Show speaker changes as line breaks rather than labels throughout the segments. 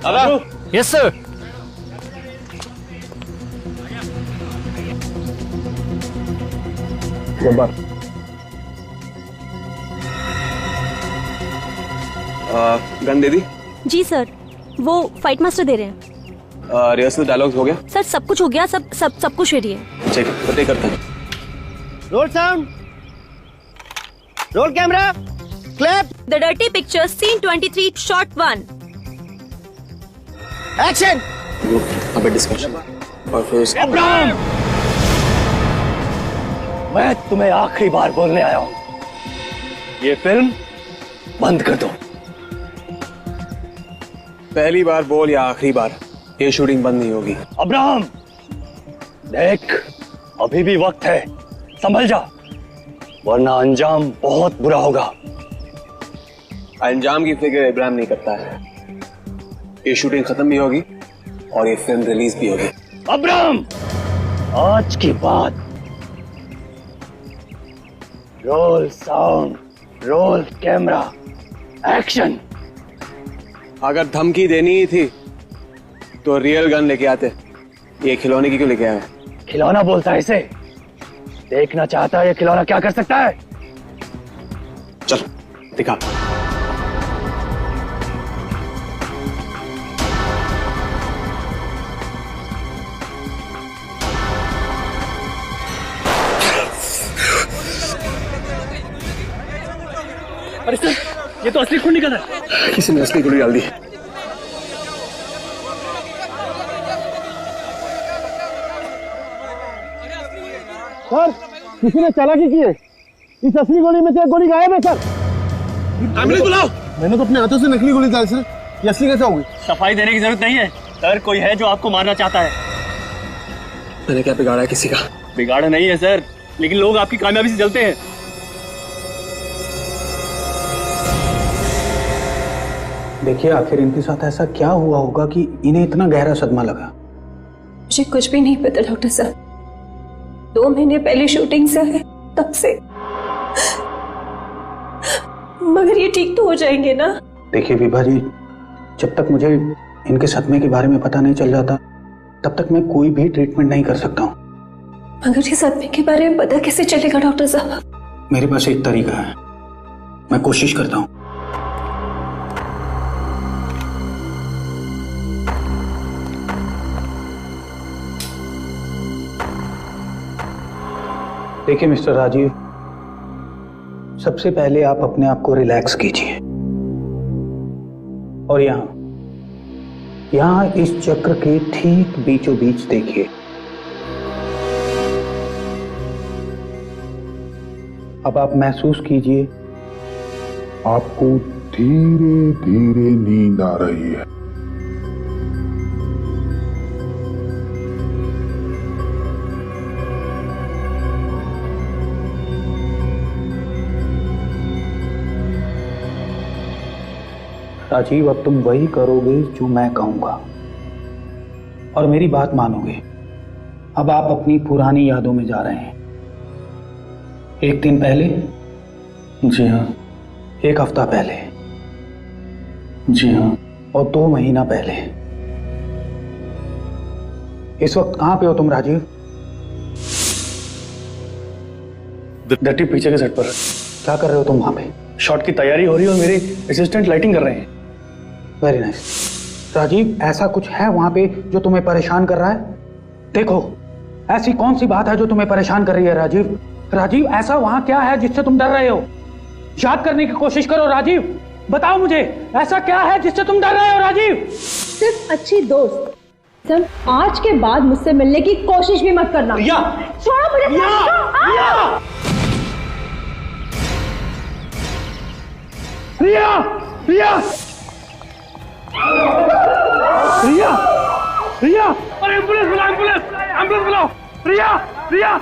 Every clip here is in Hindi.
दादा।
Yes sir.
गन दे दी?
जी सर, वो फाइट मास्टर दे रहे हैं।
रिहर्सल डायलॉग्स हो गया?
सर सब कुछ हो गया, सब कुछ रेडी है।
ठीक, पते करते हैं।
Roll sound, roll camera, clap,
the Dirty Picture, scene 23, shot 1।
Action.
अबे डिस्कशन और फिर उसके
अब्राहम, मैं तुम्हें आखिरी बार बोलने आया हूं, ये फिल्म बंद कर दो।
पहली बार बोल या आखिरी बार, ये शूटिंग बंद नहीं होगी।
अब्राहम देख, अभी भी वक्त है, संभल जा, वरना अंजाम बहुत बुरा होगा।
अंजाम की फिक्र इब्राहिम नहीं करता है। ये शूटिंग खत्म भी होगी और ये फिल्म रिलीज भी होगी।
अब्राहम, आज के बाद role sound, roll camera, action.
अगर धमकी देनी ही थी तो रियल गन लेके आते, ये खिलौने की क्यों लेके आए?
खिलौना बोलता है इसे, देखना चाहता है ये खिलौना क्या कर सकता है।
चल दिखा।
अरे सर, ये तो असली खून निकल रहा है।
किसी ने असली गोली डाल दी।
सर, किसी ने चालाकी की है, इस असली गोली में से एक गोली गायब है सर।
एम्बुलेंस बुलाओ।
मैंने तो अपने हाथों से नकली गोली डाली सर, ये असली कैसे होगी?
सफाई देने की जरूरत नहीं है सर, कोई है जो आपको मारना चाहता है।
मैंने क्या बिगाड़ा है किसी का?
बिगाड़ा नहीं है सर, लेकिन लोग आपकी कामयाबी से जलते हैं।
देखिए, आखिर इनके साथ ऐसा क्या हुआ होगा कि इन्हें इतना गहरा सदमा लगा?
मुझे कुछ भी नहीं पता डॉक्टर साहब, 2 महीने पहले शूटिंग से आए तब से, मगर ये ठीक तो हो जाएंगे ना?
देखिए विभा जी, जब तक मुझे इनके सदमे के बारे में पता नहीं चल जाता तब तक मैं कोई भी ट्रीटमेंट नहीं कर सकता हूँ।
मगर ये सदमे के बारे में पता कैसे चलेगा डॉक्टर साहब?
मेरे पास एक तरीका है, मैं कोशिश करता हूँ। देखिए मिस्टर राजीव, सबसे पहले आप अपने आप को रिलैक्स कीजिए और यहां इस चक्र के ठीक बीचों बीच देखिए। अब आप महसूस कीजिए
आपको धीरे धीरे नींद आ रही है।
राजीव, अब तुम वही करोगे जो मैं कहूंगा और मेरी बात मानोगे। अब आप अपनी पुरानी यादों में जा रहे हैं। 1 दिन पहले,
जी हाँ।
1 हफ्ता पहले,
जी हाँ।
और 2 महीना पहले। इस वक्त कहां पे हो तुम राजीव?
डर्टी पीछे के सेट पर
क्या कर रहे हो तुम वहां पे?
शॉट की तैयारी हो रही है और मेरे असिस्टेंट लाइटिंग कर रहे हैं।
Very nice. राजीव, ऐसा कुछ है वहां पे जो तुम्हें परेशान कर रहा है? देखो, ऐसी कौन सी बात है जो तुम्हें परेशान कर रही है राजीव? राजीव, ऐसा वहां क्या है जिससे तुम डर रहे हो? याद करने की कोशिश करो राजीव, बताओ मुझे, ऐसा क्या है जिससे तुम डर रहे हो राजीव?
सिर्फ अच्छी दोस्त। सर, आज के बाद मुझसे मिलने की कोशिश भी मत करना।
रिया!
छोड़ो मुझे।
रिया! रिया! रिया! रिया! रिया! अरे एम्बुलेंस बुलाओ, एम्बुलेंस बुलाओ! रिया! रिया!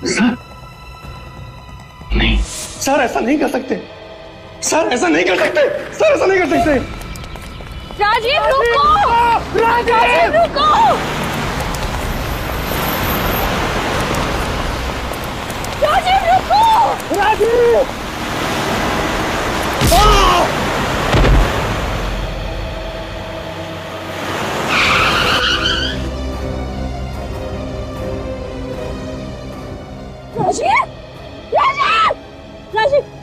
सर, नहीं सर, ऐसा नहीं कर सकते सर, ऐसा नहीं कर सकते सर, ऐसा नहीं कर सकते।
राजीव रुको! राजीव रुको!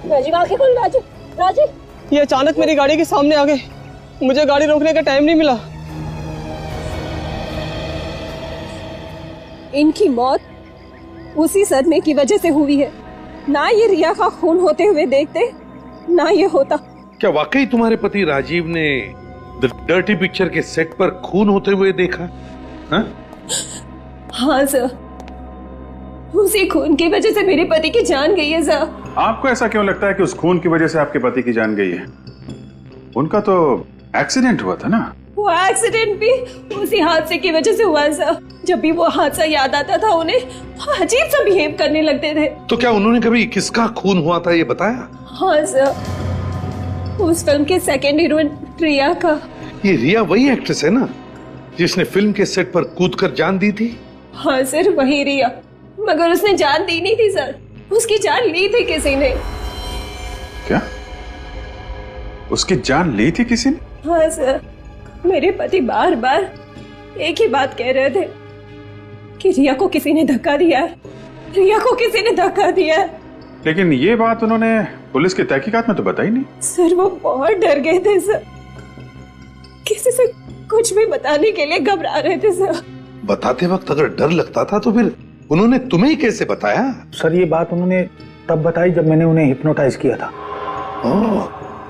राजीव आंखें खोल। राजीव
ये अचानक मेरी गाड़ी के सामने आ गए, मुझे गाड़ी रोकने का टाइम नहीं मिला।
इनकी मौत उसी सदमे की वजह से हुई है। ना ये रिया का खून होते हुए देखते, ना ये होता।
क्या वाकई तुम्हारे पति राजीव ने द डर्टी पिक्चर के सेट पर खून होते हुए देखा?
हाँ सर, उसी खून की वजह से मेरे पति की जान गई है सर।
आपको ऐसा क्यों लगता है कि उस खून की वजह से आपके पति की जान गई है? उनका तो एक्सीडेंट हुआ था ना।
वो एक्सीडेंट भी उसी हादसे की वजह से हुआ है सर। जब भी वो हादसा याद आता था उन्हें अजीब सा बिहेव करने लगते थे।
तो क्या उन्होंने कभी किसका खून हुआ था ये बताया?
हाँ सर, उस फिल्म के सेकंड हीरोइन रिया का।
ये रिया वही एक्ट्रेस है ना जिसने फिल्म के सेट पर कूदकर जान दी थी?
हाँ सर, वही रिया। मगर उसने जान दी नहीं थी सर, उसकी जान ली थी किसी ने।
क्या? उसकी जान ली थी किसी ने?
हाँ सर, मेरे पति बार बार एक ही बात कह रहे थे कि रिया को किसी ने धक्का दिया है, रिया को किसी ने धक्का दिया है।
लेकिन ये बात उन्होंने पुलिस की तहकीकात में तो बताई नहीं।
सर वो बहुत डर गए थे सर, किसी से कुछ भी बताने के लिए घबरा रहे थे सर।
बताते वक्त अगर डर लगता था तो फिर उन्होंने तुम्हें कैसे बताया?
सर ये बात उन्होंने तब बताई जब मैंने उन्हें हिप्नोटाइज किया था।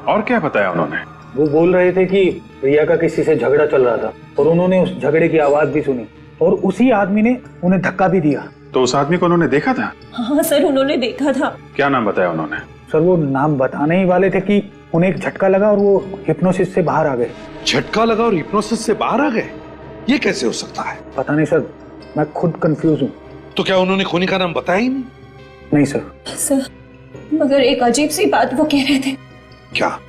और क्या बताया उन्होंने?
वो बोल रहे थे कि रिया का किसी से झगड़ा चल रहा था और उन्होंने उस झगड़े की आवाज भी सुनी और उसी आदमी ने उन्हें धक्का भी दिया।
तो उस आदमी को उन्होंने देखा था?
हाँ सर, उन्होंने देखा था।
क्या नाम बताया उन्होंने?
सर वो नाम बताने ही वाले थे कि उन्हें एक झटका लगा और वो हिप्नोसिस से बाहर आ गए।
झटका लगा और हिप्नोसिस से बाहर आ गए? ये कैसे हो सकता है?
पता नहीं सर, मैं खुद कंफ्यूज हूँ।
तो क्या उन्होंने खूनी का नाम बताया ही नहीं?
नहीं सर।
सर मगर एक अजीब सी बात वो कह रहे थे।
क्या?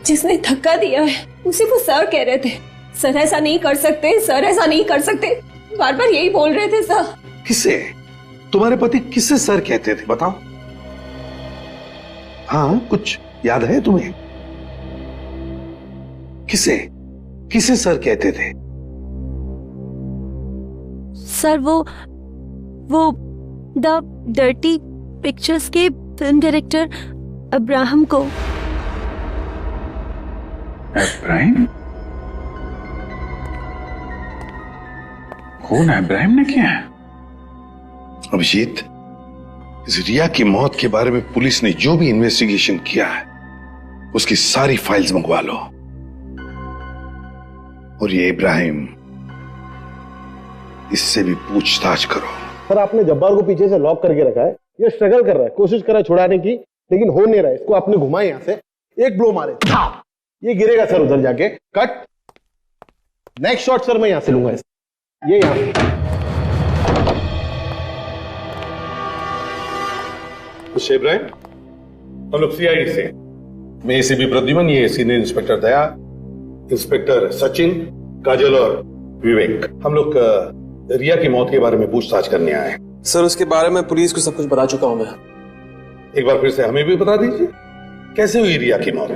जिसने धक्का दिया है उसे वो सर कह रहे थे। सर ऐसा नहीं कर सकते, सर ऐसा नहीं कर सकते, बार बार यही बोल रहे थे सर।
किसे? तुम्हारे पति किसे सर कहते थे बताओ? हाँ, कुछ याद है तुम्हें? किसे किसे सर कहते थे?
सर वो द डर्टी पिक्चर्स के फिल्म डायरेक्टर अब्राहम को।
इब्राहिम? खून इब्राहिम ने किया है?
अभिजीत, इस रिया की मौत के बारे में पुलिस ने जो भी इन्वेस्टिगेशन किया है उसकी सारी फाइल्स मंगवा लो। और ये इब्राहिम, इससे भी पूछताछ करो।
सर आपने जब्बार को पीछे से लॉक करके रखा है, ये स्ट्रगल कर रहा है, कोशिश कर रहा है छुड़ाने की, लेकिन हो नहीं रहा है। इसको आपने घुमाए यहां से, एक ब्लो मारे, ये गिरेगा सर उधर जाके। कट। नेक्स्ट शॉट सर मैं यहां से लूंगा, ये यहां
से। इब्राहिम, हम लोग सीआईडी से, मैं एसीपी प्रद्युमन, ये सीनियर इंस्पेक्टर दया, इंस्पेक्टर सचिन, काजल और विवेक, हम लोग रिया की मौत के बारे में पूछताछ करने आए हैं।
सर उसके बारे में पुलिस को सब कुछ बता चुका हूं मैं।
एक बार फिर से हमें भी बता दीजिए, कैसे हुई रिया की मौत?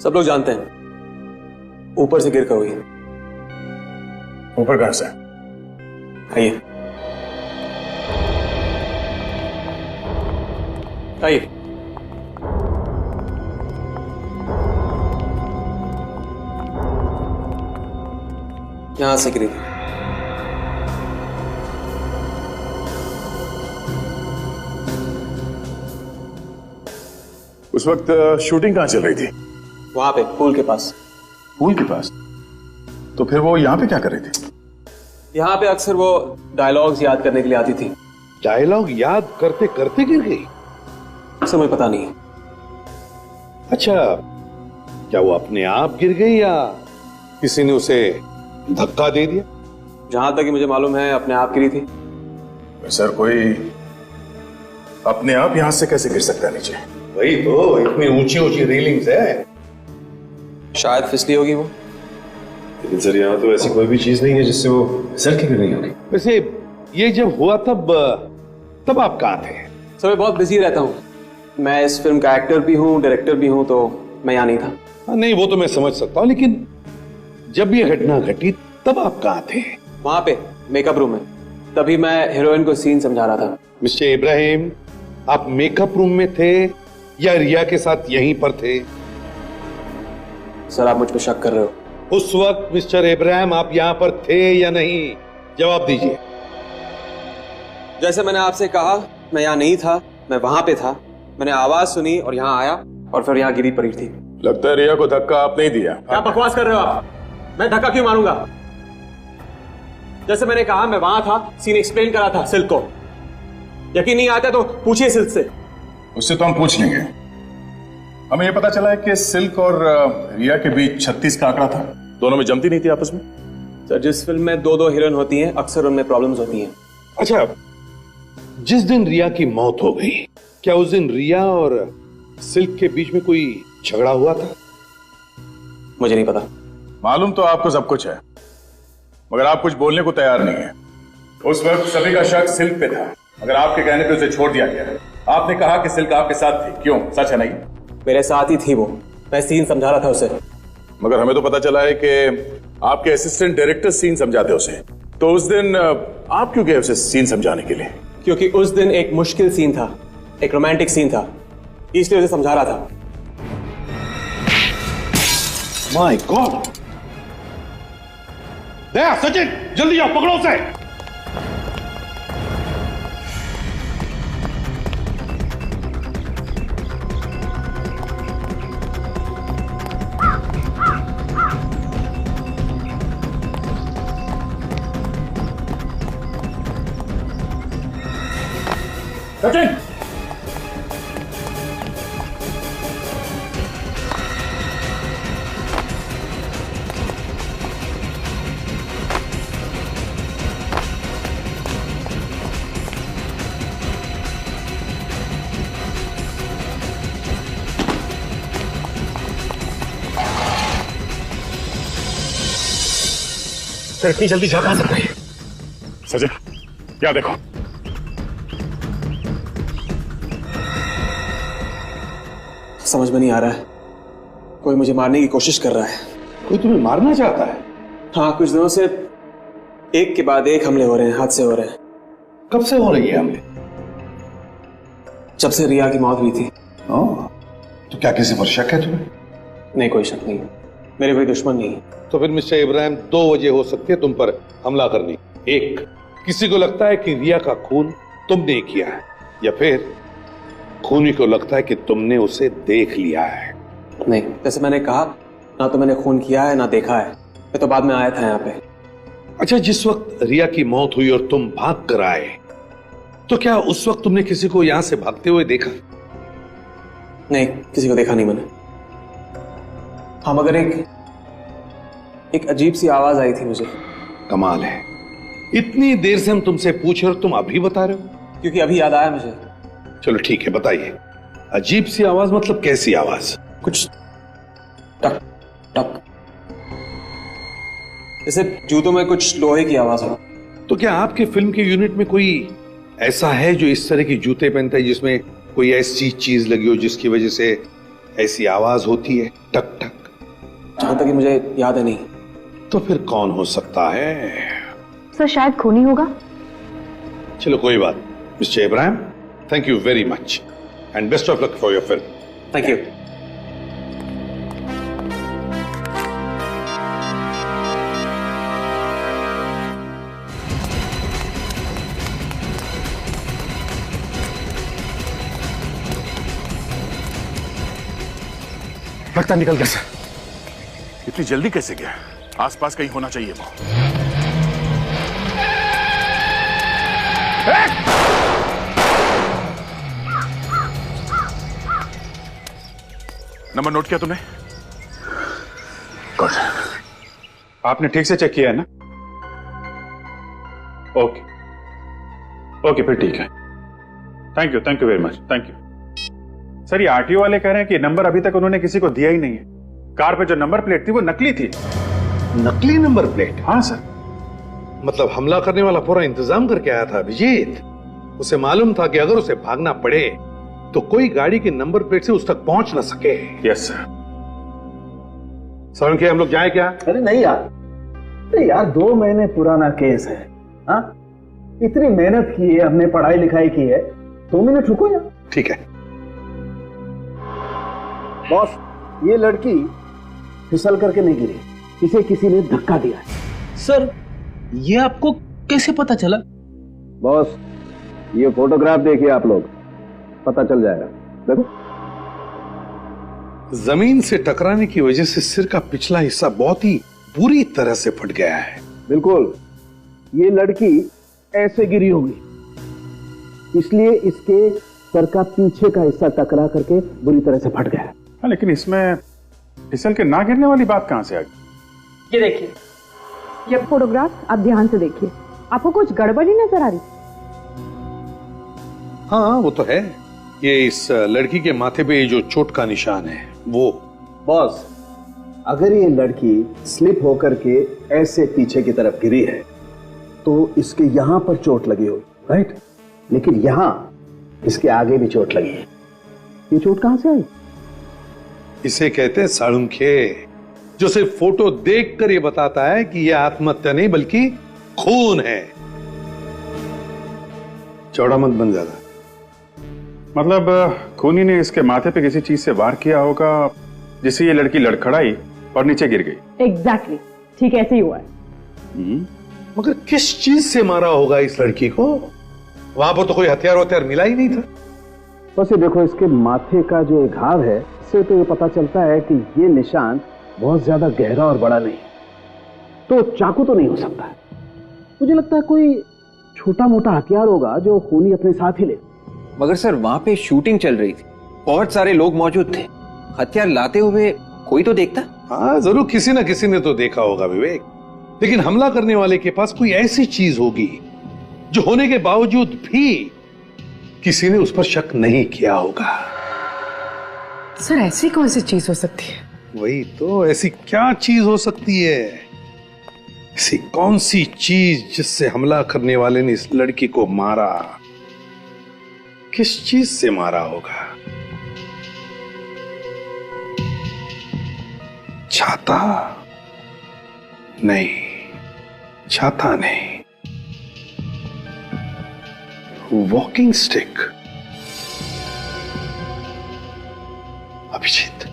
सब लोग जानते हैं, ऊपर से गिर कर हुई।
ऊपर कहां से?
आइए आइए। यहां से गिरी थी।
उस वक्त शूटिंग कहां चल रही थी?
वहां पे पूल के पास।
पूल के पास? तो फिर वो यहां पे क्या कर रही थी?
यहाँ पे अक्सर वो डायलॉग्स याद करने के लिए आती थी।
डायलॉग याद करते करते गिर गई?
सर मुझे पता नहीं।
अच्छा, क्या वो अपने आप गिर गई या किसी ने उसे धक्का दे दिया?
जहां तक कि मुझे मालूम है अपने आप गिरी थी।
सर कोई अपने आप यहां से कैसे गिर सकता है नीचे?
वही तो, इतनी ऊंची ऊंची रेलिंग्स है।
शायद फिसली होगी वो।
लेकिन सर यहाँ तो ऐसी कोई भी चीज नहीं है जिससे वो फिसल के गिर गई होगी।
वैसे ये जब हुआ तब आप कहां थे?
सर मैं बहुत बिजी रहता हूँ। मैं इस फिल्म का एक्टर भी हूँ, डायरेक्टर भी हूँ, तो मैं यहाँ नहीं था।
नहीं, वो तो मैं समझ सकता हूँ, लेकिन जब ये घटना घटी तब आप कहाँ थे?
वहां पे मेकअप रूम में, तभी मैं हीरोइन को सीन समझा रहा था।
मिस्टर इब्राहिम, आप मेकअप रूम में थे या रिया के साथ यहीं पर थे?
सर आप मुझ पर शक कर रहे हो?
उस वक्त मिस्टर इब्राहिम आप यहां पर थे या नहीं? जवाब दीजिए।
जैसे मैंने आपसे कहा, मैं यहाँ नहीं था, मैं वहां पे था। मैंने आवाज सुनी और यहाँ आया और फिर यहाँ गिरी पड़ी थी।
लगता है रिया को धक्का आप नहीं दिया।
क्या बकवास कर रहे हो आप? मैं धक्का क्यों मारूंगा? जैसे मैंने कहा मैं वहां था, सीन एक्सप्लेन करा था सिल्क को। यकीन नहीं आता तो पूछिए सिल्क से।
उससे तो हम पूछ लेंगे। हमें ये पता चला है कि सिल्क और रिया के बीच 36 का आंकड़ा था। दोनों में जमती नहीं थी आपस में।
सर जिस फिल्म में दो दो हीरोइन होती हैं, अक्सर उनमें प्रॉब्लम्स होती हैं।
अच्छा, जिस दिन रिया की मौत हो गई, क्या उस दिन रिया और सिल्क के बीच में कोई झगड़ा हुआ था?
मुझे नहीं पता।
मालूम तो आपको सब कुछ है, मगर आप कुछ बोलने को तैयार नहीं है। उस वक्त सभी का शक सिल्क पे था, मगर आपके कहने पे उसे छोड़ दिया गया। आपने कहा कि सिल्क आपके साथ थी, क्यों? सच है नहीं?
मेरे साथ ही थी वो, मैं सीन समझा रहा था उसे।
मगर हमें तो पता चला है कि आपके असिस्टेंट डायरेक्टर सीन समझाते उसे। तो उस दिन आप क्यों गए उसे सीन समझाने के लिए?
क्योंकि उस दिन एक मुश्किल सीन था, एक रोमांटिक सीन था, इसलिए उसे समझा रहा था।
My God! दया, सचिन, जल्दी आओ, पकड़ो उसे।
सचिन!
सर इतनी जल्दी जा कहां सकते हैं?
सचिन, क्या देखो?
समझ में नहीं आ रहा है। कोई मुझे मारने की कोशिश कर रहा है।
कोई तुम्हें मारना चाहता है?
हाँ, कुछ दिनों से एक के बाद एक हमले हो रहे हैं, हादसे हो रहे हैं।
कब से हो रही है हमले?
जब से रिया की मौत हुई थी।
तो क्या किसी पर शक है तुम्हें?
नहीं, कोई शक नहीं, मेरे कोई दुश्मन नहीं।
तो फिर मिस्टर इब्राहिम, दो वजह हो सकती है तुम पर हमला करनी। एक, किसी को लगता है कि रिया का खून तुमने किया है, या फिर खूनी को लगता है कि तुमने उसे देख लिया है।
नहीं, जैसे मैंने कहा, ना तो मैंने खून किया है ना देखा है। मैं तो बाद में आया था यहाँ पे।
अच्छा, जिस वक्त रिया की मौत हुई और तुम भाग कर आए, तो क्या उस वक्त तुमने किसी को यहां से भागते हुए देखा?
नहीं, किसी को देखा नहीं मैंने। हाँ, मगर एक अजीब सी आवाज आई थी मुझे।
कमाल है, इतनी देर से हम तुमसे पूछ रहे हो, तुम अभी बता रहे हो?
क्योंकि अभी याद आया मुझे।
चलो ठीक है, बताइए। अजीब सी आवाज मतलब कैसी आवाज?
कुछ टक टक, जैसे जूतों में कुछ लोहे की आवाज हो।
तो क्या आपके फिल्म के यूनिट में कोई ऐसा है जो इस तरह की जूते पहनता है, जिसमें कोई ऐसी चीज लगी हो जिसकी वजह से ऐसी आवाज होती है, टक टक?
जहां तक मुझे याद है नहीं।
तो फिर कौन हो सकता है?
सर शायद खूनी होगा।
चलो कोई बात। Mister Ibrahim, thank you very much and best of luck for your film.
Thank you.
लगता निकल गया सर। इतनी जल्दी कैसे गया? आसपास कहीं होना चाहिए वो। नंबर नोट किया तुमने? गुड। आपने ठीक से चेक किया है ना? ओके ओके, फिर ठीक है। Thank you very much, thank you. Sir ये आरटीओ वाले कह रहे हैं कि नंबर अभी तक उन्होंने किसी को दिया ही नहीं है। कार पे जो नंबर प्लेट थी वो नकली थी।
नकली नंबर प्लेट?
हाँ सर।
मतलब हमला करने वाला पूरा इंतजाम करके आया था अभिजीत? उसे मालूम था कि अगर उसे भागना पड़े तो कोई गाड़ी के नंबर प्लेट से उस तक पहुंच ना सके।
Yes sir.
सालुंखे, हम लोग जाए क्या?
अरे नहीं यार, अरे यार 2 महीने पुराना केस है। हाँ, इतनी मेहनत की है हमने, पढ़ाई लिखाई की है, 2 मिनट रुको यार।
ठीक है
बॉस, ये लड़की फिसल करके नहीं गिरी, इसे किसी ने धक्का दिया है।
सर, ये आपको कैसे पता चला?
बॉस, ये फोटोग्राफ देखिए आप लोग, पता चल जाएगा। देखो,
जमीन से टकराने की वजह से सिर का पिछला हिस्सा बहुत ही बुरी तरह से फट गया है।
बिल्कुल, ये लड़की ऐसे गिरी होगी, इसलिए इसके सर का पीछे का हिस्सा टकरा करके बुरी तरह से फट गया है।
हाँ, लेकिन इसमें फिसल के ना गिरने वाली बात कहां से आ गई?
ये देखिए,
ये फोटोग्राफ आप ध्यान से देखिए, आपको कुछ गड़बड़ी नजर आ रही?
हाँ, वो तो है। ये इस लड़की के माथे पे जो चोट का निशान है वो।
बॉस, अगर ये लड़की स्लिप होकर के ऐसे पीछे की तरफ गिरी है तो इसके यहां पर चोट लगी होगी, राइट? लेकिन यहां इसके आगे भी चोट लगी है। ये चोट कहां से आई?
इसे कहते हैं सालुंखे, जो सिर्फ फोटो देखकर ये बताता है कि यह आत्महत्या नहीं बल्कि खून है। चौड़ा मत बन ज्यादा।
मतलब खूनी ने इसके माथे पे किसी चीज से वार किया होगा जिससे ये लड़की लड़खड़ाई और नीचे गिर गई।
एग्जैक्टली, ठीक ऐसे ही हुआ है।
मगर किस चीज से मारा होगा इस लड़की को? वहां पर तो कोई हथियार मिला ही नहीं था।
बस ये देखो, इसके माथे का जो घाव है, इससे तो ये पता चलता है कि ये निशान बहुत ज्यादा गहरा और बड़ा नहीं, तो चाकू तो नहीं हो सकता है। मुझे लगता है कोई छोटा मोटा हथियार होगा जो खूनी अपने साथ ही ले।
मगर सर, वहां पे शूटिंग चल रही थी, बहुत सारे लोग मौजूद थे, हथियार लाते हुए कोई तो देखता।
हाँ, जरूर किसी ना किसी ने तो देखा होगा विवेक, लेकिन हमला करने वाले के पास कोई ऐसी चीज होगी जो होने के बावजूद भी किसी ने उस पर शक नहीं किया होगा।
सर, ऐसी कौन सी चीज हो सकती है?
वही तो, ऐसी क्या चीज हो सकती है? ऐसी कौन सी चीज जिससे हमला करने वाले ने इस लड़की को मारा? किस चीज से मारा होगा? छाता नहीं, छाता नहीं, walking stick. Abhijeet,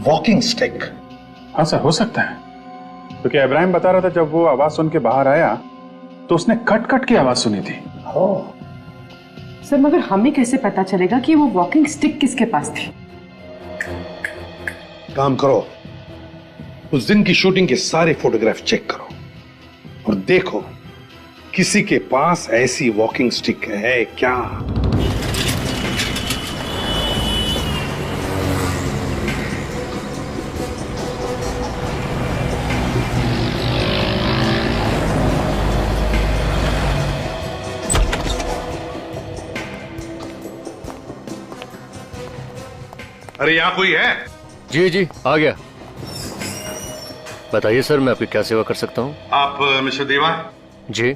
walking stick.
हाँ सर, हो सकता है, क्योंकि इब्राहिम बता रहा था जब वो आवाज सुन के बाहर आया तो उसने कट कट की आवाज सुनी थी।
सर, मगर हमें कैसे पता चलेगा कि वो वॉकिंग स्टिक किसके पास थी?
काम करो, उस दिन की शूटिंग के सारे फोटोग्राफ चेक करो और देखो किसी के पास ऐसी वॉकिंग स्टिक है क्या। अरे यहां कोई है?
जी जी, आ गया। बताइए सर, मैं आपकी क्या सेवा कर सकता हूँ?
आप मिस्टर देवा?
जी,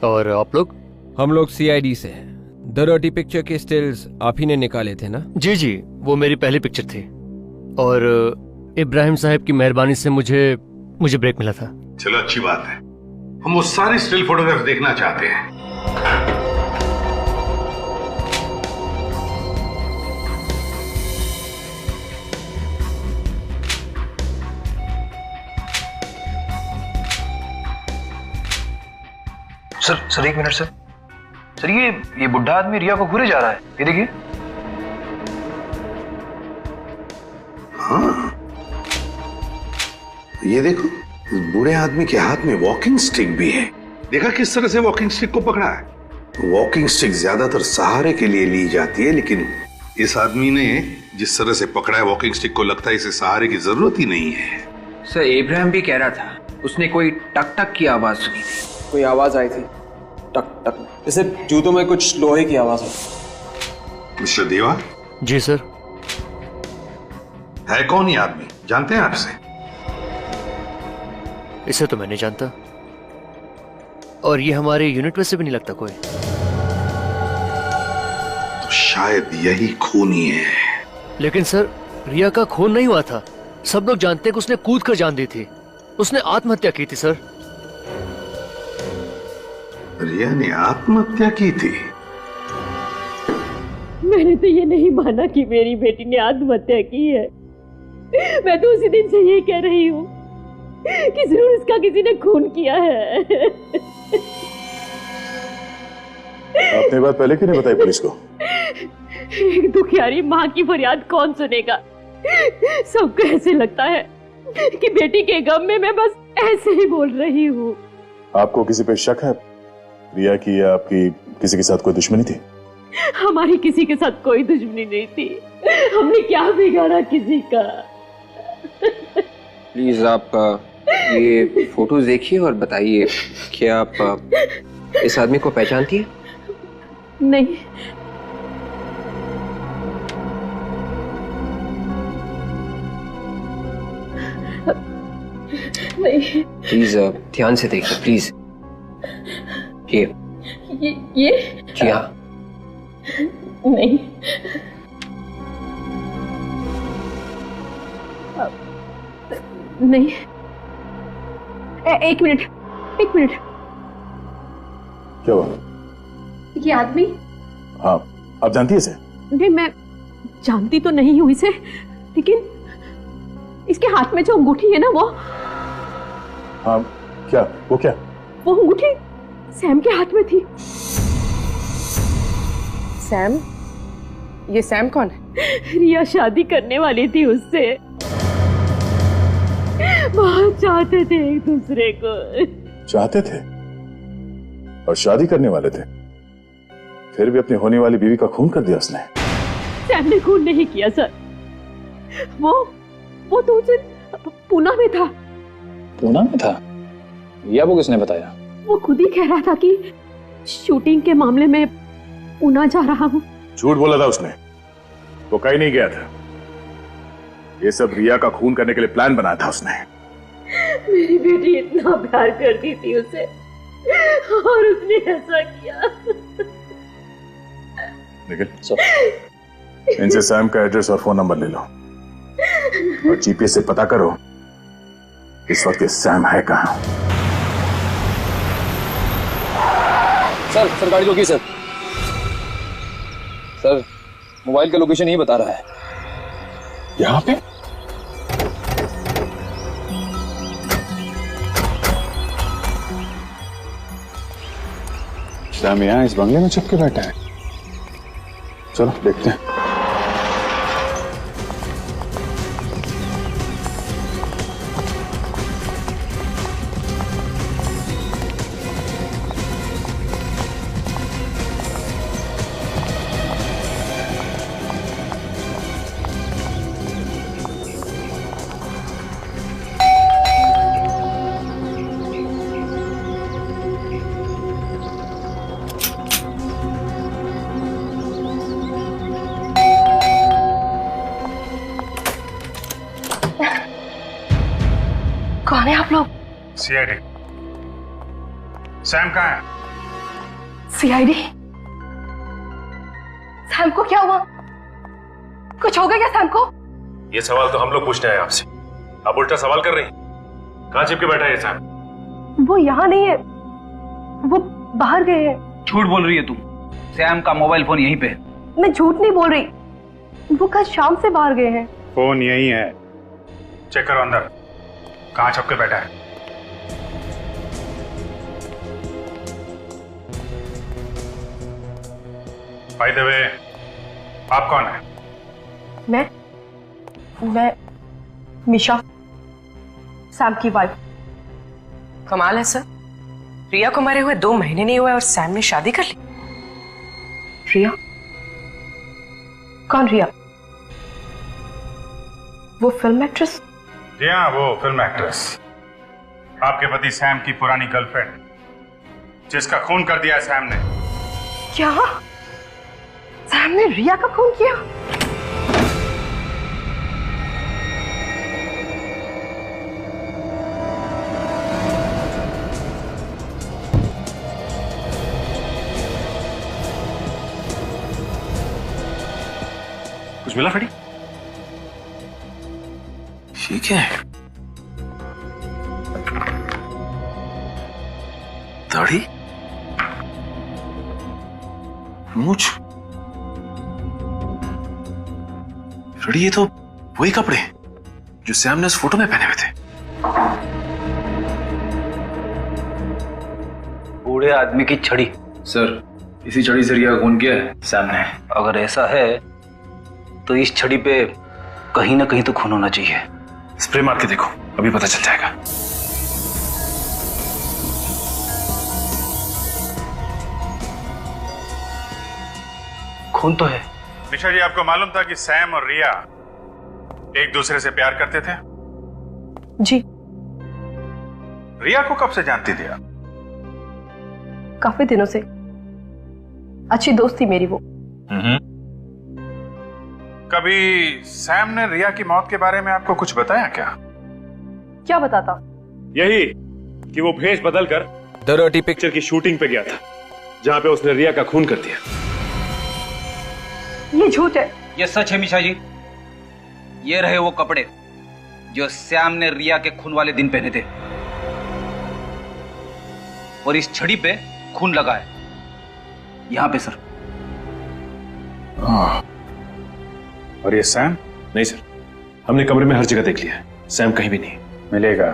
और आप लोग?
हम लोग सीआईडी से हैं। द डर्टी पिक्चर के स्टिल्स आप ही ने निकाले थे ना?
जी जी, वो मेरी पहली पिक्चर थी और इब्राहिम साहब की मेहरबानी से मुझे ब्रेक मिला था।
चलो, अच्छी बात है। हम वो सारे स्टिल फोटोग्राफ देखना चाहते हैं।
Sir 1 minute sir. सर, ये बुढ़ा आदमी रिया को घूरे जा रहा है, ये देखिए।
हाँ, ये देखो, इस बूढ़े आदमी के हाथ में वॉकिंग स्टिक भी है। देखा किस तरह से वॉकिंग स्टिक को पकड़ा है? वॉकिंग स्टिक ज्यादातर सहारे के लिए ली जाती है, लेकिन इस आदमी ने जिस तरह से पकड़ा है वॉकिंग स्टिक को, लगता है इसे सहारे की जरूरत ही नहीं है।
सर, इब्राहिम भी कह रहा था उसने कोई टक टक की आवाज सुनी थी। कोई आवाज आई थी, टक टक, जैसे जूतों में कुछ लोहे की आवाज हो।
मिस्टर देवा?
जी सर।
है कौन ये आदमी, जानते हैं आपसे?
इसे तो मैं नहीं जानता, और ये हमारे यूनिट में से भी नहीं लगता कोई।
शायद यही खूनी है।
लेकिन सर, रिया का खून नहीं हुआ था। सब लोग जानते हैं कि उसने कूद कर जान दी थी। उसने आत्महत्या की थी सर।
रिया ने आत्महत्या की थी?
मैंने तो ये नहीं माना कि मेरी बेटी ने आत्महत्या की है। मैं तो उसी दिन से ये कह रही हूँ कि जरूर इसका किसी ने खून किया है।
आपने बात पहले क्यों नहीं बताई पुलिस को?
एक दुखियारी माँ की फरियाद कौन सुनेगा? सबको ऐसे लगता है कि बेटी के गम में मैं बस ऐसे ही बोल रही हूँ।
आपको किसी पे शक है? रिया की या आपकी किसी के साथ कोई दुश्मनी थी?
हमारी किसी के साथ कोई दुश्मनी नहीं थी। हमने क्या बिगाड़ा किसी का?
प्लीज आप ये फोटोज देखिए और बताइए, क्या आप इस आदमी को पहचानती है?
नहीं। नहीं।
प्लीज ध्यान से देखिए प्लीज। ये जी हाँ।
नहीं। नहीं। एक मिनट।
क्या हुआ?
ये आदमी?
हाँ, आप जानती है इसे?
नहीं, मैं जानती तो नहीं हूँ इसे, लेकिन इसके हाथ में जो अंगूठी है ना वो।
हाँ, क्या? वो क्या?
वो अंगूठी सैम के हाथ में थी।
सैम? ये सैम कौन है?
रिया शादी करने वाली थी उससे। बहुत चाहते थे एक दूसरे को।
चाहते थे और शादी करने वाले थे, फिर भी अपनी होने वाली बीवी का खून कर दिया उसने।
सैम ने खून नहीं किया सर। वो तो उस दिन पूना में था।
पूना में था? या वो किसने बताया?
वो खुद ही कह रहा था कि शूटिंग के मामले में पूना जा रहा हूँ।
झूठ बोला था उसने, वो कहीं नहीं गया था। ये सब रिया का खून करने के लिए प्लान बनाया था उसने।
मेरी बेटी इतना प्यार करती थी उसे और उसने ऐसा किया।
लेकिन इनसे सैम का एड्रेस और फोन नंबर ले लो और जीपीएस से पता करो इस वक्त ये सैम है कहां।
सर गाड़ी रोकी सर। सर मोबाइल का लोकेशन यही बता रहा है।
यहां पे? सैम यहां इस बंगले में छुप के बैठा है। चलो देखते हैं।
कौन है आप लोग?
सीआईडी। सैम कहाँ है?
सीआईडी? सैम को क्या हुआ? कुछ हो गया क्या सैम को?
ये सवाल तो हम लोग पूछते हैं आपसे, आप उल्टा सवाल कर रही हैं। कहाँ चिपके बैठा है ये सैम?
वो यहाँ नहीं है, वो बाहर गए हैं।
झूठ बोल रही है तुम। सैम का मोबाइल फोन यहीं पे।
मैं झूठ नहीं बोल रही, वो कल शाम से बाहर गए हैं।
फोन यही है, चेक करो अंदर कहाँ छुप के बैठा है। बाय द वे, आप कौन है?
मैं मिशा, सैम की वाइफ।
कमाल है सर, रिया को मरे हुए 2 महीने नहीं हुए और सैम ने शादी कर ली।
रिया? कौन रिया? वो फिल्म एक्ट्रेस?
जी हाँ, वो फिल्म एक्ट्रेस, आपके पति सैम की पुरानी गर्लफ्रेंड, जिसका खून कर दिया सैम ने।
क्या? सैम ने रिया का खून किया?
कुछ मिला खड़ी?
ये क्या है? दाढ़ी, मूछ, रेडी, ये तो वही कपड़े जो सैम ने उस फोटो में पहने हुए थे।
बूढ़े आदमी की छड़ी।
सर, इसी छड़ी से रिया का खून किया है सैम ने।
अगर ऐसा है तो इस छड़ी पे कहीं ना कहीं तो खून होना चाहिए।
स्प्रे मार के देखो, अभी पता चल जाएगा।
खून तो है।
निशा जी, आपको मालूम था कि सैम और रिया एक दूसरे से प्यार करते थे?
जी।
रिया को कब से जानती थी आप?
काफी दिनों से। अच्छी दोस्त थी मेरी वो।
कभी सैम ने रिया की मौत के बारे में आपको कुछ बताया क्या?
क्या बताता?
यही कि वो भेष बदलकर
द डर्टी
पिक्चर की शूटिंग पे गया था, जहां पे उसने रिया का खून कर दिया।
ये झूठ है।
ये सच है मिशा जी। ये रहे वो कपड़े जो श्याम ने रिया के खून वाले दिन पहने थे, और इस छड़ी पे खून लगा है, यहां पे सर।
और ये सैम? नहीं सर, हमने कमरे में हर जगह देख लिया, सैम कहीं भी नहीं
मिलेगा।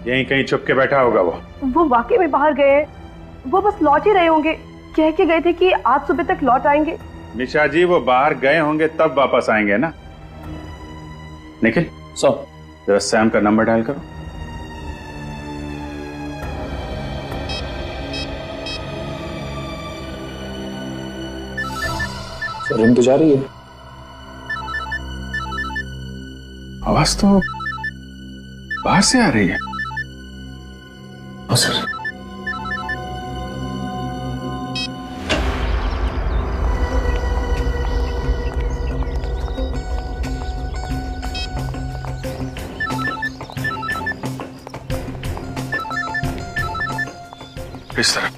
यहीं कहीं छुप के बैठा होगा
वो वाकई में बाहर गए। वो बस लौट ही रहे होंगे। कह के गए थे कि आज सुबह तक लौट आएंगे।
निशा जी, वो बाहर गए होंगे तब वापस आएंगे ना। निखिल, जरा सैम का नंबर डायल करो।
सर, रिंग तो जा रही है।
आवाज तो बाहर से आ रही है।
सर,
इस तरह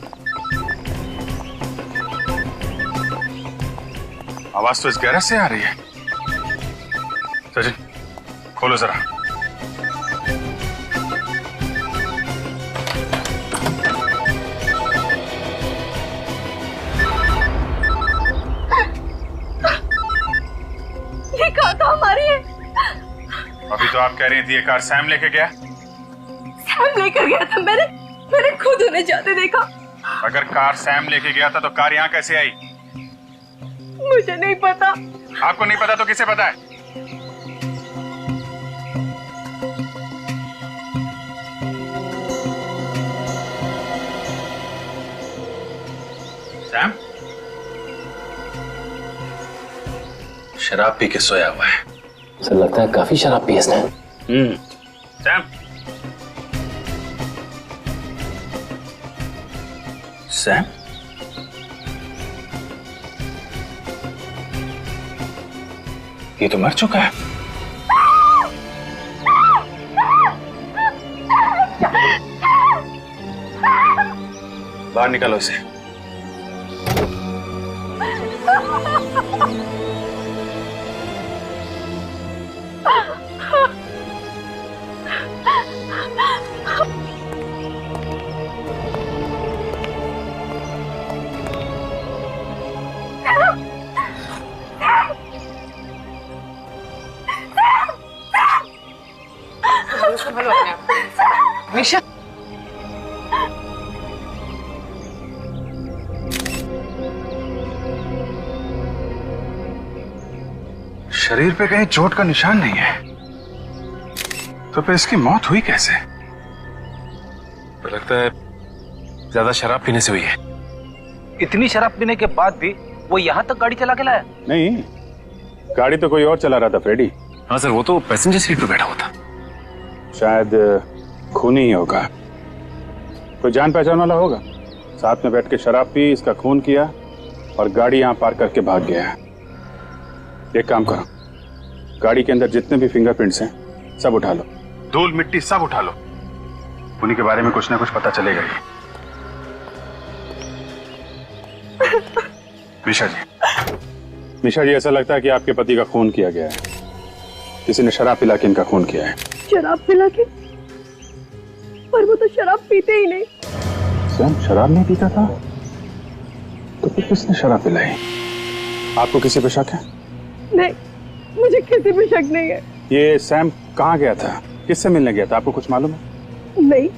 आवाज तो इस गैरेज से आ रही है। सचिन, खोलो जरा।
ये कार तो हमारी है।
अभी तो आप कह रही थी ये कार सैम लेके गया।
सैम लेकर गया था। मैंने खुद उन्हें जाते देखा।
अगर कार सैम लेके गया था तो कार यहाँ कैसे आई?
मुझे नहीं पता।
आपको नहीं पता तो किसे पता है? सैम
शराब पी के सोया हुआ है। सर, लगता है काफी शराब पी इसने।
सैम,
सैम, ये तो मर चुका है। बाहर निकालो इसे।
निशा,
शरीर पे कहीं चोट का निशान नहीं है, तो फिर इसकी मौत हुई कैसे?
तो लगता है ज्यादा शराब पीने से हुई है।
इतनी शराब पीने के बाद भी वो यहाँ तक गाड़ी चला के लाया?
नहीं, गाड़ी तो कोई और चला रहा था फ्रेडी।
हाँ सर, वो तो पैसेंजर सीट पे बैठा हुआ था।
शायद खूनी ही होगा, कोई जान पहचान वाला होगा। साथ में बैठ के शराब पी, इसका खून किया और गाड़ी यहाँ पार्क करके भाग गया है। एक काम करो, गाड़ी के अंदर जितने भी फिंगरप्रिंट्स हैं सब उठा लो, धूल मिट्टी सब उठा लो। उन्हीं के बारे में कुछ ना कुछ पता चलेगा ही। निशा जी, मिशा जी, ऐसा लगता है कि आपके पति का खून किया गया है। किसी ने शराब पिला के इनका खून किया है।
शराब पिला के? पर वो तो शराब पीते ही नहीं।
सैम शराब नहीं पीता था? तो फिर किसने शराब पिलाई? आपको किसी पे शक है?
नहीं, मुझे किसी पे शक नहीं है।
ये सैम कहाँ गया था? किससे मिलने गया था? आपको कुछ मालूम है?
नहीं,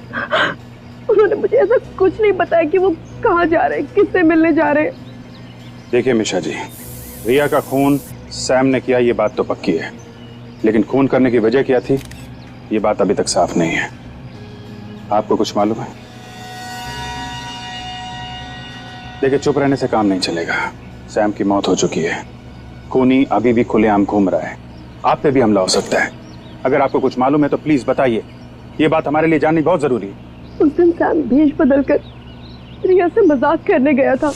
उन्होंने मुझे ऐसा कुछ नहीं बताया कि वो कहाँ जा रहे हैं, किससे मिलने जा रहे हैं।
देखिए मिशा जी, रिया का खून सैम ने किया, ये बात तो पक्की है, लेकिन खून करने की वजह क्या थी, ये बात अभी तक साफ नहीं है। आपको कुछ मालूम है? देखिए, चुप रहने से काम नहीं चलेगा। सैम की मौत हो चुकी है, खूनी अभी भी खुलेआम घूम रहा है, आप पे भी हमला हो सकता है। अगर आपको कुछ मालूम है तो प्लीज बताइए, ये बात हमारे लिए जाननी बहुत जरूरी है।
उस दिन सैम भेष बदलकर रिया से मजाक करने गया था।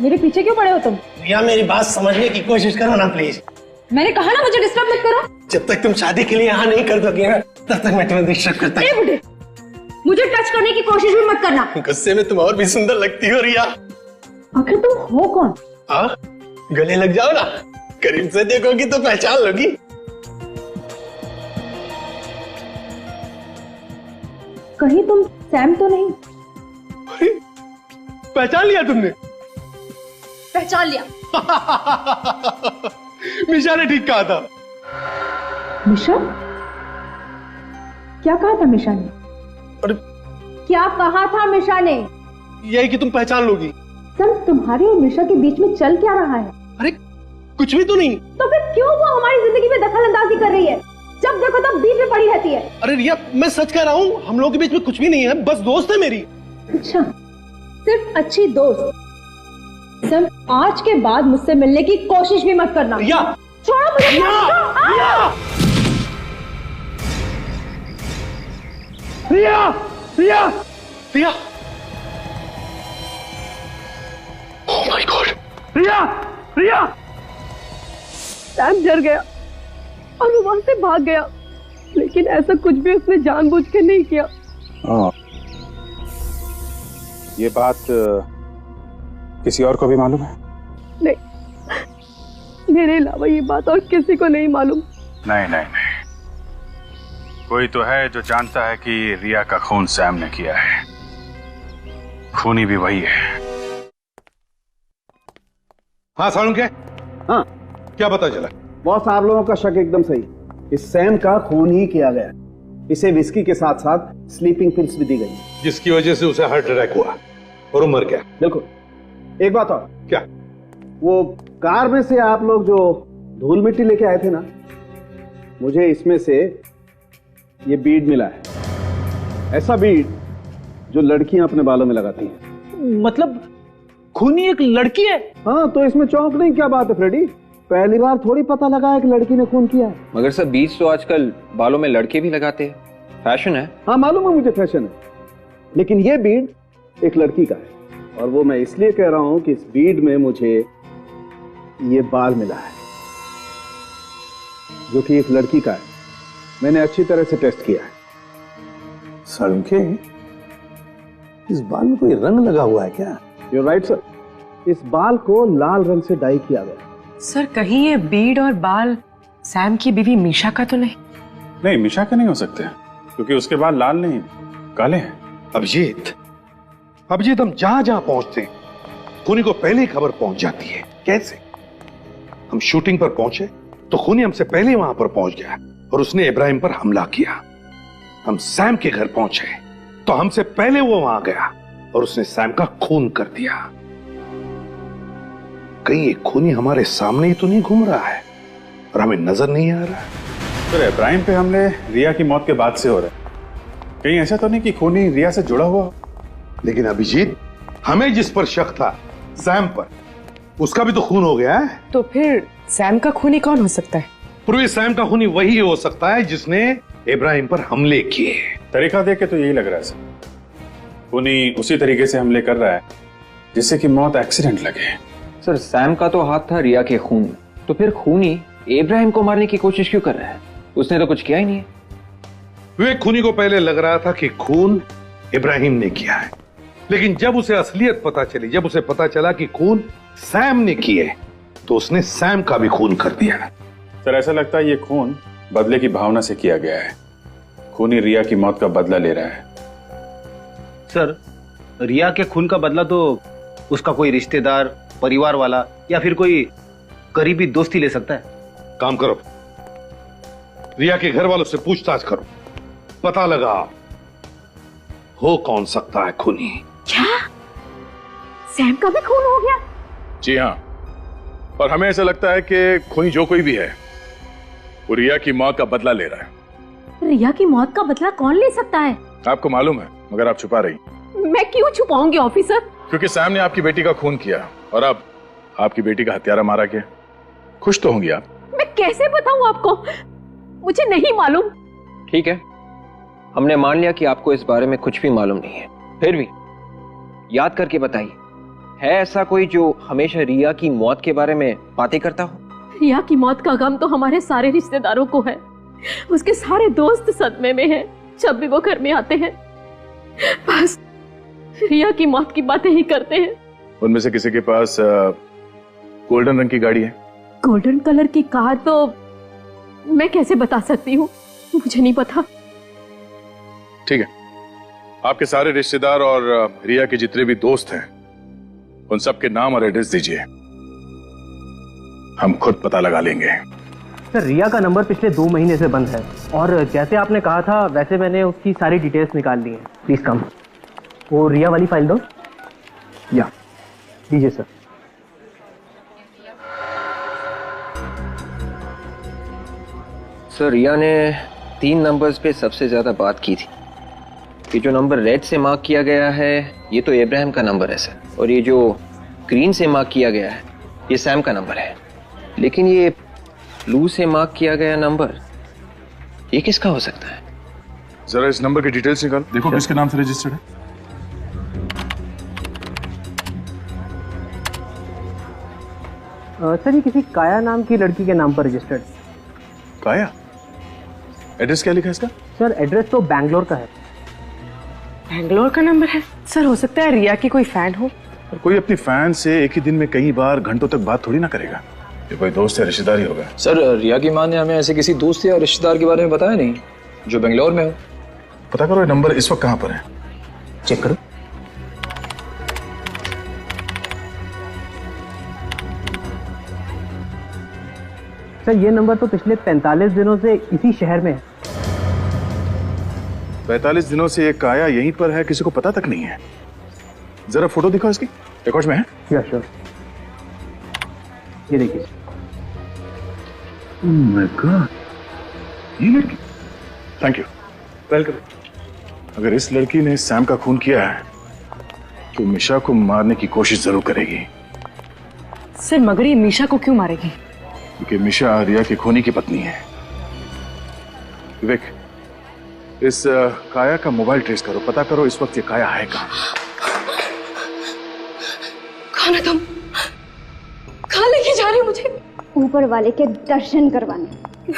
मेरे पीछे क्यों पड़े हो तुम?
रिया, मेरी बात समझने की कोशिश करो ना प्लीज।
मैंने कहा ना मुझे डिस्टर्ब मत करो।
जब तक तुम शादी के लिए यहाँ नहीं कर दोगे ना, तब तक मैं तुम्हें डिस्टर्ब करता
ए बुढ़े, मुझे टच करने की कोशिश भी मत करना।
गुस्से में तुम और भी सुंदर लगती हो रिया।
आखिर तुम हो कौन?
हाँ, गले लग जाओ ना, करीब से देखोगी तो पहचान लोगी।
कहीं तुम सैम तो नहीं?
पहचान लिया तुमने?
पहचान लिया।
मिशा ने ठीक कहा था।
मिशा? क्या कहा था मिशा ने?
अरे
क्या कहा था मिशा ने?
यही कि तुम पहचान लोगी।
सर, तुम्हारे और मिशा के बीच में चल क्या रहा है?
अरे कुछ भी तो नहीं।
तो फिर क्यों वो हमारी जिंदगी में दखल अंदाजी कर रही है? जब देखो तब बीच में पड़ी रहती है।
अरे रिया, मैं सच कह रहा हूँ, हम लोगों के बीच में कुछ भी नहीं है, बस दोस्त है मेरी।
अच्छा, सिर्फ अच्छी दोस्त। सर, आज के बाद मुझसे मिलने की कोशिश भी मत करना।
रिया!
छोड़ो मुझे।
Riya! Riya! Riya! Oh my god! Riya! Riya!
Sam डर गया और वो वहां से भाग गया, लेकिन ऐसा कुछ भी उसने जानबूझ के नहीं किया।
ये बात किसी और को भी मालूम है?
नहीं, मेरे अलावा ये बात और किसी को नहीं मालूम।
नहीं नहीं नहीं, कोई तो है जो जानता है कि रिया का खून सैम ने किया है। खूनी भी वही है।
हाँ सालुंके,
हाँ
क्या पता चला?
बॉस, आप लोगों का शक एकदम सही। इस सैम का खून ही किया गया। इसे विस्की के साथ साथ स्लीपिंग पिल्स भी दी गई,
जिसकी वजह से उसे हार्ट अटैक हुआ और वो मर गया।
बिल्कुल। एक बात और,
क्या?
वो कार में से आप लोग जो धूल मिट्टी लेके आए थे ना, मुझे इसमें से ये बीड मिला है। ऐसा बीड जो लड़कियां अपने बालों में लगाती हैं।
मतलब खूनी एक लड़की है?
हाँ, तो इसमें चौंकने की क्या बात है फ्रेडी? पहली बार थोड़ी पता लगा है कि लड़की ने खून किया है।
मगर सर, बीज तो आजकल बालों में लड़के भी लगाते हैं, फैशन है।
हाँ मालूम है मुझे, फैशन है, लेकिन ये बीड एक लड़की का है, और वो मैं इसलिए कह रहा हूं कि इस बीड में मुझे ये बाल मिला है जो कि एक लड़की का है। मैंने अच्छी तरह से टेस्ट किया है।
सालुंके, इस बाल में कोई रंग लगा हुआ है क्या?
You're right, sir. इस बाल को लाल रंग से डाई किया गया।
सर, कहीं ये बीड और बाल सैम की बीवी मीशा का तो नहीं?
नहीं, मीशा के नहीं हो सकते, क्योंकि उसके बाल लाल नहीं, काले हैं।
अभिजीत, हम जहां जहां पहुंचते हैं, खूनी को पहले ही खबर पहुंच जाती है। कैसे? हम शूटिंग पर पहुंचे तो खूनी हमसे पहले वहां पर पहुंच गया और उसने इब्राहिम पर हमला किया। हम सैम के घर पहुंचे तो हमसे पहले वो वहां गया और उसने सैम का खून कर दिया। कहीं ये खूनी हमारे सामने ही तो नहीं घूम रहा है और हमें नजर नहीं आ रहा?
फिर इब्राहिम पे हमले रिया की मौत के बाद से हो रहे, कहीं ऐसा तो नहीं कि खूनी रिया से जुड़ा हुआ?
लेकिन अभिजीत, हमें जिस पर शक था, सैम पर, उसका भी तो खून हो गया है।
तो फिर सैम का खूनी कौन हो सकता है?
पूर्वी सैम का खूनी वही हो सकता है जिसने इब्राहिम पर हमले किए।
तरीका देख के तो यही लग रहा है सर, खूनी उसी तरीके से हमले कर रहा है जिससे कि मौत एक्सीडेंट लगे।
सर सैम का तो हाथ था रिया के खून में, तो फिर खूनी इब्राहिम को मारने की कोशिश क्यों कर रहा है? उसने तो कुछ किया ही नहीं है।
विवेक खूनी को पहले लग रहा था कि खून इब्राहिम ने किया है, लेकिन जब उसे असलियत पता चली, जब उसे पता चला कि खून सैम ने किए, तो उसने सैम का भी खून कर दिया।
सर ऐसा लगता है ये खून बदले की भावना से किया गया है। खूनी रिया की मौत का बदला ले रहा है।
सर रिया के खून का बदला तो उसका कोई रिश्तेदार, परिवार वाला या फिर कोई करीबी दोस्त ही ले सकता है।
काम करो, रिया के घर वालों से पूछताछ करो, पता लगा हो कौन सकता है खूनी।
क्या सैम का भी खून हो गया?
जी हाँ, और हमें ऐसा लगता है कि खूनी जो कोई भी है वो रिया की मौत का बदला ले रहा है।
रिया की मौत का बदला कौन ले सकता है?
आपको मालूम है, मगर आप छुपा रही।
मैं क्यों छुपाऊंगी ऑफिसर?
क्योंकि सैम ने आपकी बेटी का खून किया और अब आपकी बेटी का हत्यारा मारा गया। खुश तो होंगी आप।
मैं कैसे बताऊं आपको, मुझे नहीं मालूम।
ठीक है, हमने मान लिया कि आपको इस बारे में कुछ भी मालूम नहीं है, फिर भी याद करके बताइए, है ऐसा कोई जो हमेशा रिया की मौत के बारे में बातें करता हो?
रिया की मौत का गम तो हमारे सारे रिश्तेदारों को है। उसके सारे दोस्त सदमे में हैं। जब भी वो घर में आते हैं बस रिया की मौत की बातें ही करते हैं।
उनमें से किसी के पास गोल्डन रंग की गाड़ी है?
गोल्डन कलर की कार तो मैं कैसे बता सकती हूँ, मुझे नहीं पता।
ठीक है, आपके सारे रिश्तेदार और रिया के जितने भी दोस्त हैं उन सबके नाम और एड्रेस दीजिए, हम खुद पता लगा लेंगे।
सर रिया का नंबर पिछले 2 महीने से बंद है और जैसे आपने कहा था वैसे मैंने उसकी सारी डिटेल्स निकाल ली हैं। प्लीज कम, वो रिया वाली फाइल दो। या दीजिए सर।
सर रिया ने 3 नंबर्स पे सबसे ज्यादा बात की थी। ये जो नंबर रेड से मार्क किया गया है ये तो इब्राहिम का नंबर है सर, और ये जो ग्रीन से मार्क किया गया है ये सैम का नंबर है, लेकिन ये ब्लू से मार्क किया गया नंबर ये किसका हो सकता है?
जरा इस नंबर की डिटेल्स निकाल, देखो किसके नाम से रजिस्टर्ड है।
सर ये किसी काया नाम की लड़की के नाम पर रजिस्टर्ड।
काया? एड्रेस क्या लिखा है इसका?
सर एड्रेस तो बैंगलोर का है।
बैंगलोर का नंबर है? सर हो सकता है रिया की कोई फैन हो।
और कोई अपनी फैन से एक ही दिन में कई बार घंटों तक बात थोड़ी ना करेगा। ये कोई दोस्त या रिश्तेदार ही होगा।
सर रिया की मां ने हमें ऐसे किसी दोस्त या रिश्तेदार के बारे में बताया नहीं जो बेंगलोर में हो।
पता करो ये नंबर इस वक्त कहां पर है,
चेक करो। सर ये नंबर तो पिछले 45 दिनों से इसी शहर में है।
45 दिनों से ये काया यहीं पर है, किसी को पता तक नहीं है। जरा फोटो दिखाओ इसकी, रिकॉर्ड्स में है?
या श्योर, ये देखिए।
ओह माय गॉड, ये लड़की। Thank you, welcome. अगर इस लड़की ने सैम का खून किया है तो मिशा को मारने की कोशिश जरूर करेगी।
सर मगर ये मिशा को क्यों मारेगी?
क्योंकि मिशा रिया की खूनी की पत्नी है। विवेक, इस काया का मोबाइल ट्रेस करो, पता करो इस वक्त ये काया है कहां।
कौन है तुम? कहां लेके जा रहे हो मुझे?
ऊपर वाले के दर्शन करवाने।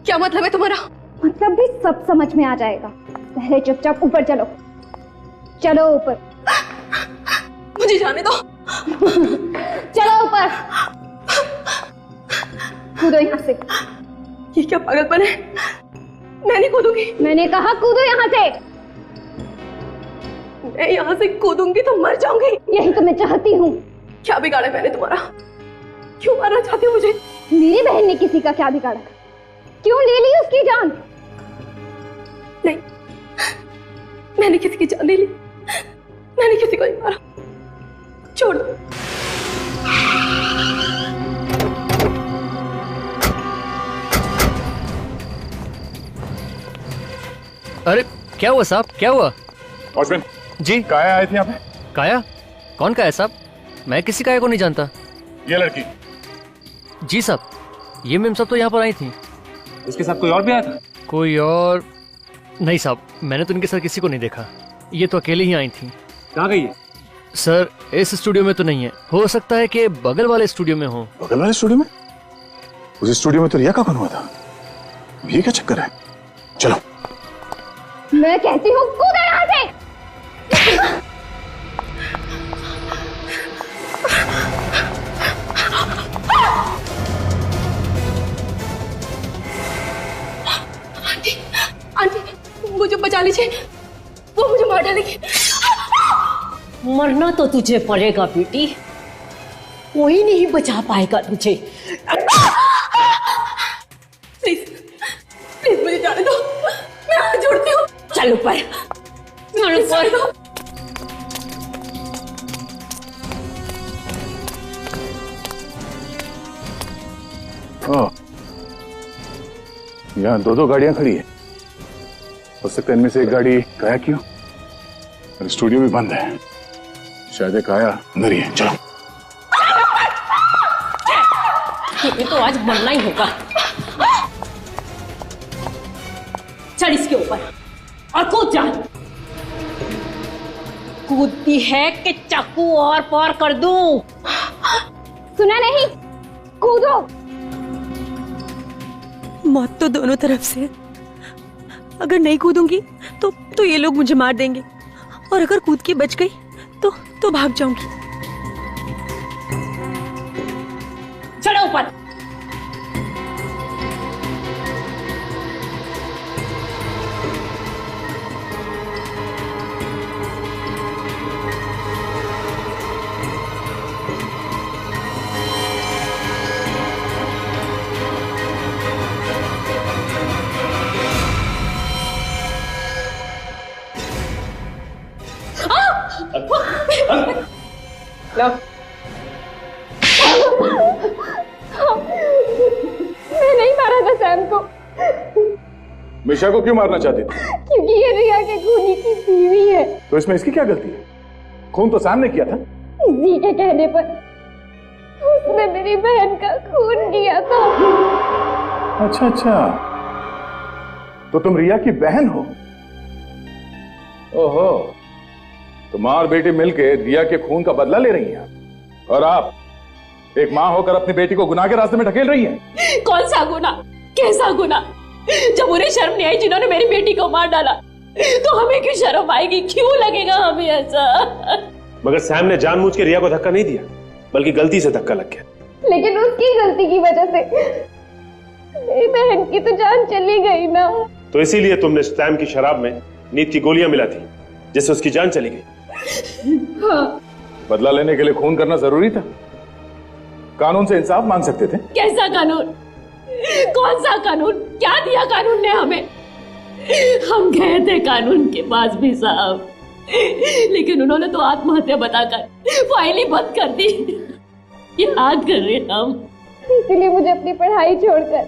क्या मतलब है तुम्हारा?
मतलब भी सब समझ में आ जाएगा। पहले चुपचाप ऊपर चलो, चलो ऊपर।
मुझे जाने दो।
चलो ऊपर, कूदो यहाँ से।
ये क्या पागलपन है? मैं नहीं कूदूंगी।
मैंने कहा कूदो यहाँ से।
मैं यहाँ से कूदूंगी तो मर जाऊंगी।
यही तो मैं चाहती हूँ।
क्या बिगाड़ा मैंने तुम्हारा? क्यों मारना चाहती हो मुझे?
मेरी बहन ने किसी का क्या बिगाड़ा? क्यों ले ली उसकी जान?
नहीं, मैंने किसी की जान नहीं ली। मैंने किसी को नहीं मारा। छोड़ दो।
अरे क्या हुआ साहब, क्या हुआ?
वॉचमैन
जी,
काया आए थे यहाँ पे।
काया? कौन काया साहब? मैं किसी काया को नहीं जानता।
ये लड़की?
जी साहब, ये मैम सब तो यहाँ पर आई थी।
इसके साथ कोई और भी आया था?
कोई और नहीं साहब, मैंने तो इनके साथ किसी को नहीं देखा। ये तो अकेले ही आई थी।
कहाँ गई है?
सर इस स्टूडियो में तो नहीं है, हो सकता है कि बगल वाले स्टूडियो में हो।
बगल वाले स्टूडियो में? उस स्टूडियो में तो रिया का खून हुआ था। ये क्या चक्कर है? चलो।
मैं कहती हूँ कूदो यहाँ से।
आंटी मुझे बचा लीजिए, वो मुझे मार डालेगी।
मरना तो तुझे पड़ेगा बेटी, कोई नहीं बचा पाएगा तुझे।
प्लीज प्लीज मुझे जाने दो, मैं हाथ जोड़ती हूँ।
चल ऊपर, चल ऊपर।
यहाँ दो गाड़ियां खड़ी है। हो सकता है इनमें से एक गाड़ी गायब क्यों? और स्टूडियो भी बंद है, शायद एक आया अंदर ही है। चलो।
ये तो आज मरना ही होगा। चल इसके ऊपर और कूद जा। कूदती है कि चाकू और पार कर दूं?
सुना नहीं, कूदो।
मौत तो दोनों तरफ से है। अगर नहीं कूदूंगी तो ये लोग मुझे मार देंगे, और अगर कूद के बच गई तो भाग जाऊंगी।
चलो ऊपर।
मैं नहीं मारा था सैम को।
मिशा को क्यों मारना चाहती थी?
क्योंकि ये रिया के खूनी की बीवी है।
तो इसमें इसकी क्या गलती है? खून तो सैम ने किया था।
जी के कहने पर उसने मेरी बहन का खून किया था।
अच्छा अच्छा, तो तुम रिया की बहन हो? ओहो, तो मां और बेटी मिलके रिया के खून का बदला ले रही हैं, और आप एक मां होकर अपनी बेटी को गुनाह के रास्ते में ढकेल रही हैं।
कौन सा गुनाह, कैसा गुनाह? जब उन्हें शर्म नहीं आई जिन्होंने मेरी बेटी को मार डाला, तो हमें क्यों शर्म आएगी? क्यों लगेगा हमें ऐसा?
मगर सैम ने जानबूझ के रिया को धक्का नहीं दिया, बल्कि गलती से धक्का लग गया।
लेकिन उसकी गलती की वजह से मेरी बहन की तो जान चली गई ना।
तो इसीलिए तुमने सैम की शराब में नींद की गोलियां मिला थी, जिससे उसकी जान चली गई।
हाँ।
बदला लेने के लिए खून करना जरूरी था? कानून से इंसाफ मांग सकते थे।
कैसा कानून? कौन सा कानून? क्या दिया कानून ने हमें? हम गए थे कानून के पास भी साहब, लेकिन उन्होंने तो आत्महत्या बताकर फाइल ही बंद कर दी। याद कर रहे हम।
इसीलिए मुझे अपनी पढ़ाई छोड़कर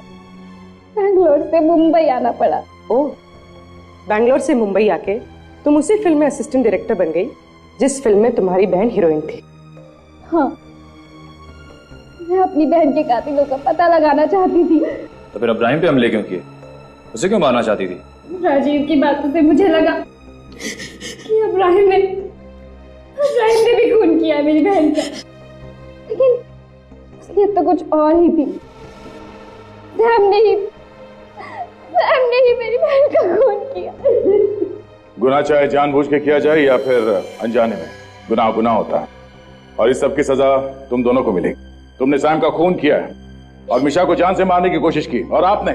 बैंगलोर से मुंबई आना पड़ा।
ओह, बैंगलोर से मुंबई आके तुम उसी फिल्म में असिस्टेंट डायरेक्टर बन गई जिस फिल्म में तुम्हारी बहन हीरोइन थी।
हाँ, मैं अपनी बहन के कातिलों का पता लगाना चाहती थी।
तो फिर इब्राहिम पे हमले क्यों किए? उसे क्यों मारना चाहती थी?
राजीव की बातों से मुझे लगा कि इब्राहिम ने भी खून किया है मेरी बहन का, लेकिन उसकी तो कुछ और ही थी। सैम ने ही मेरी बहन का खून किया।
गुनाह चाहे जानबूझ के किया जाए या फिर अनजाने में, गुनाह गुनाह होता है, और इस सब की सजा तुम दोनों को मिलेगी। तुमने सैम का खून किया है और मिशा को जान से मारने की कोशिश की, और आपने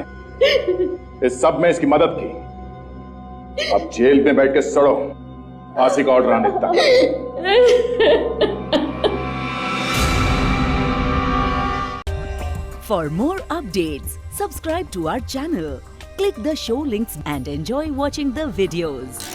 इस सब में इसकी मदद की। अब जेल में बैठ के सड़ो, फांसी का ऑर्डर आने तक।
For more updates, subscribe to our channel, click the show links and enjoy watching the videos.